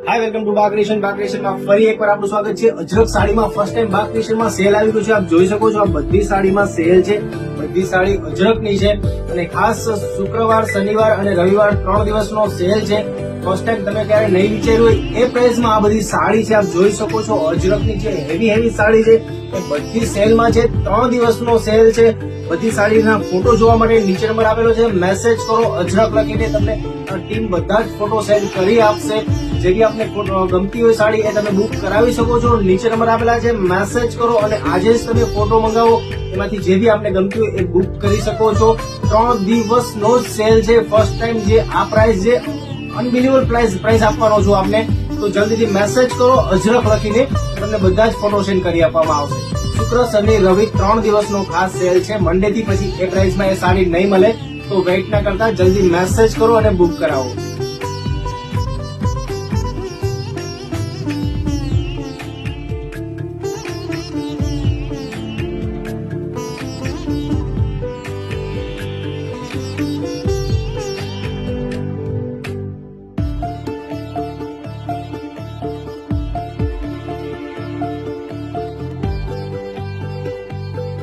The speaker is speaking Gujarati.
હાય વેલકમ ટુ બાગ ક્રિએશનમાં ફરી એકવાર આપનું સ્વાગત છે। અજરક સાડીમાં ફર્સ્ટ ટાઈમ બાગ ક્રિએશનમાં સેલ આવી ગયું છે। આપ જોઈ શકો છો આ બધી સાડીમાં સેલ છે। બધી સાડી અજરકની છે અને ખાસ શુક્રવાર, શનિવાર અને રવિવાર 3 દિવસનો સેલ છે। ફર્સ્ટ ટાઈમ તમે ક્યારે નહીં વિચાર્યું હોય એ પ્રાઇસમાં આ બધી સાડી છે। આપ જોઈ શકો છો અજરકની છે, હેવી સાડી છે। એ બધી સેલમાં છે, 3 દિવસનો સેલ છે। બધી સાડીના ફોટો જોવા માટે નીચે નંબર આપેલો છે, મેસેજ કરો અજરક લખીને તમને ટીમ બધા જ ફોટો સેન્ડ કરી આપશે। જે બી આપને ગમતી હોય સાડી એ તમે બુક કરાવી શકો છો। નીચે નંબર આપેલા છે, મેસેજ કરો અને આજે જ તમે ફોટો મંગાવો, એમાંથી જે બી આપને ગમતી હોય એ બુક કરી શકો છો। 3 દિવસનો જ સેલ છે। ફર્સ્ટ ટાઈમ જે આ પ્રાઇસ છે, અનબિલીવેબલ પ્રાઇસ આપવાનો છું આપને, તો જલ્દીથી મેસેજ કરો અજરક લખીને, તમને બધા જ ફોટો સેન્ડ કરી આપવામાં આવશે। શુક્ર, શનિ, રવિ 3 દિવસનો ખાસ સેલ છે। મંડે થી પછી એ પ્રાઇસમાં એ સાડી નહીં મળે, તો વેઇટ ના કરતા જલ્દી મેસેજ કરો અને બુક કરાવો।